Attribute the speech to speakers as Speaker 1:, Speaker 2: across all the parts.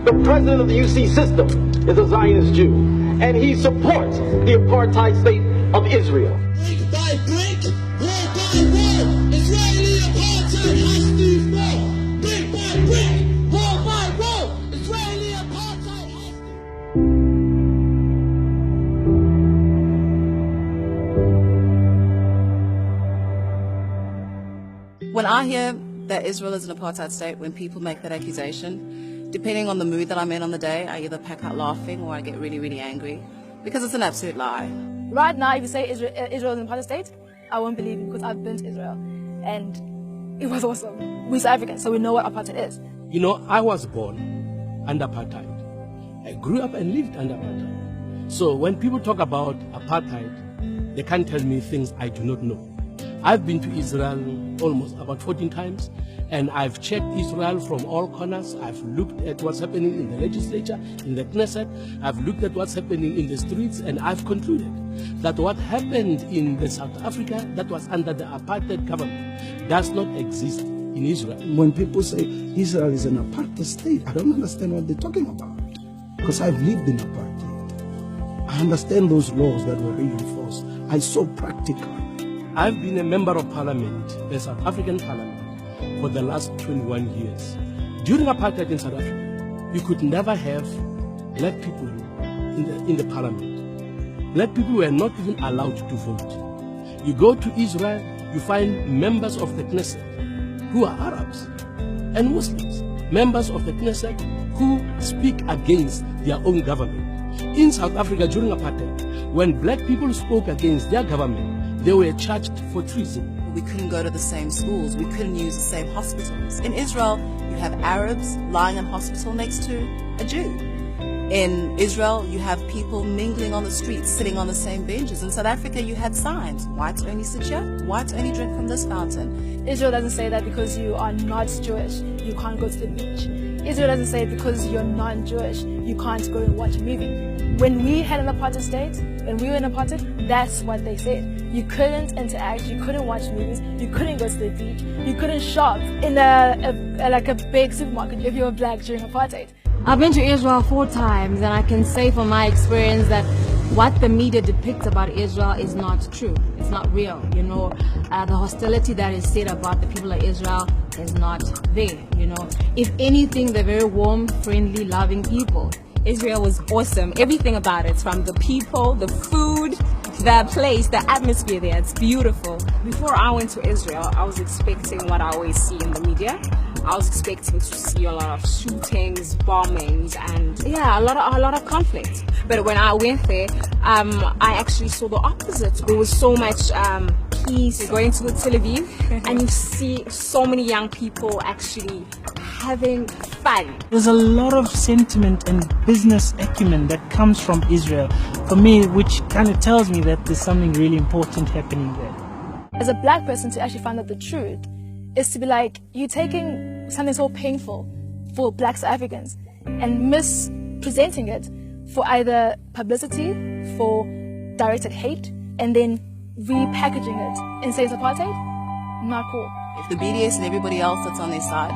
Speaker 1: The president of the UC system is a Zionist Jew, and he supports the apartheid state of Israel.
Speaker 2: Brick by brick, wall by wall, Israeli apartheid has to fall. Brick by brick, wall by wall, Israeli apartheid has to
Speaker 3: When I hear that Israel is an apartheid state, when people make that accusation, depending on the mood that I'm in on the day, I either pack out laughing or I get really, really angry, because it's an absolute lie.
Speaker 4: Right now, if you say Israel is an apartheid state, I won't believe you because I've been to Israel and it was awesome. We're South Africans, so we know what apartheid is.
Speaker 5: You know, I was born under apartheid. I grew up and lived under apartheid. So when people talk about apartheid, they can't tell me things I do not know. I've been to Israel almost about 14 times, and I've checked Israel from all corners. I've looked at what's happening in the legislature, in the Knesset. I've looked at what's happening in the streets, and I've concluded that what happened in the South Africa that was under the apartheid government does not exist in Israel.
Speaker 6: When people say Israel is an apartheid state, I don't understand what they're talking about, because I've lived in apartheid. I understand those laws that were reinforced. I saw practical.
Speaker 5: I've been a member of parliament, the South African parliament, for the last 21 years. During apartheid in South Africa, you could never have black people in the parliament. Black people were not even allowed to vote. You go to Israel, you find members of the Knesset who are Arabs and Muslims, members of the Knesset who speak against their own government. In South Africa during apartheid, when black people spoke against their government, they were charged for treason.
Speaker 3: We couldn't go to the same schools. We couldn't use the same hospitals. In Israel, you have Arabs lying in hospital next to a Jew. In Israel, you have people mingling on the streets, sitting on the same benches. In South Africa, you had signs. Whites only sit here. Whites only drink from this fountain.
Speaker 4: Israel doesn't say that because you are not Jewish, you can't go to the beach. Israel doesn't say because you're non-Jewish, you can't go and watch a movie. When we had an apartheid state, when we were in apartheid, that's what they said. You couldn't interact, you couldn't watch movies, you couldn't go to the beach, you couldn't shop in a big supermarket if you were black during apartheid.
Speaker 7: I've been to Israel 4 times, and I can say from my experience that what the media depicts about Israel is not true. It's not real. You know, the hostility that is said about the people of Israel is not there. You know, if anything, they're very warm, friendly, loving people.
Speaker 8: Israel was awesome. Everything about it, from the people, the food, the place, the atmosphere there. It's beautiful. Before I went to Israel, I was expecting what I always see in the media. I was expecting to see a lot of shootings, bombings, and yeah, a lot of conflict. But when I went there, I actually saw the opposite. There was so much peace. Going to Tel Aviv, and you see so many young people actually having fun.
Speaker 9: There's a lot of sentiment and business acumen that comes from Israel for me, which kind of tells me that there's something really important happening there.
Speaker 4: As a black person, to actually find out the truth is to be like, you're taking something so painful for black South Africans and mispresenting it for either publicity, for directed hate, and then repackaging it and say it's apartheid. Not cool.
Speaker 3: If the BDS and everybody else that's on their side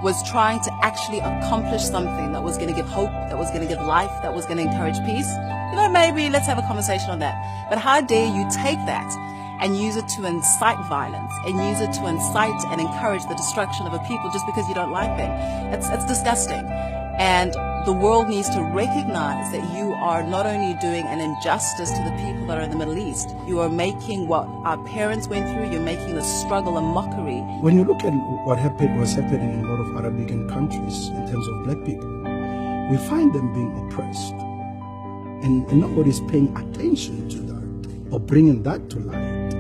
Speaker 3: was trying to actually accomplish something that was going to give hope, that was going to give life, that was going to encourage peace, you know, maybe let's have a conversation on that. But how dare you take that and use it to incite violence and use it to incite and encourage the destruction of a people just because you don't like them? It's disgusting. And the world needs to recognize that you are not only doing an injustice to the people that are in the Middle East, you are making what our parents went through, you're making the struggle a mockery.
Speaker 6: When you look at what was happening in a lot of Arabic countries in terms of black people, we find them being oppressed. And nobody's paying attention to that or bringing that to light.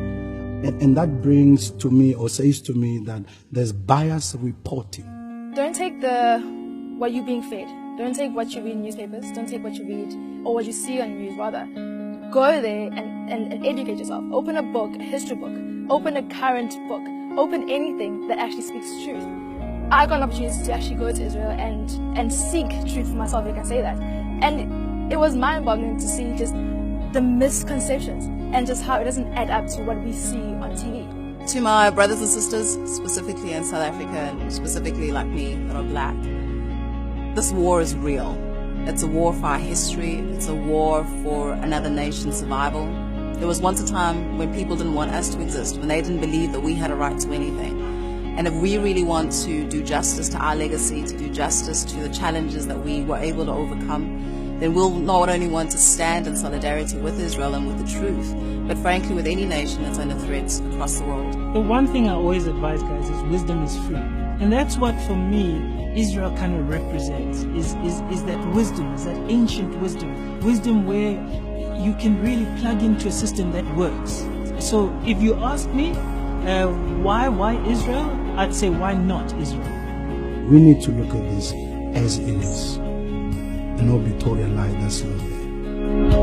Speaker 6: And that brings to me or says to me that there's bias reporting.
Speaker 4: Don't take what you're being fed. Don't take what you read in newspapers. Don't take what you read or what you see on news, rather. Go there and educate yourself. Open a book, a history book. Open a current book. Open anything that actually speaks truth. I got an opportunity to actually go to Israel and seek truth for myself, if I can say that. And it was mind-boggling to see just the misconceptions and just how it doesn't add up to what we see on TV.
Speaker 3: To my brothers and sisters, specifically in South Africa and specifically like me that are black, this war is real. It's a war for our history. It's a war for another nation's survival. There was once a time when people didn't want us to exist, when they didn't believe that we had a right to anything. And if we really want to do justice to our legacy, to do justice to the challenges that we were able to overcome, then we'll not only want to stand in solidarity with Israel and with the truth, but frankly with any nation that's under threat across the world.
Speaker 9: The one thing I always advise guys is wisdom is free. And that's what, for me, Israel kind of represents, is that wisdom, is that ancient wisdom where you can really plug into a system that works. So if you ask me, why Israel? I'd say, why not Israel?
Speaker 6: We need to look at this as it is and not be told a lie that's not there.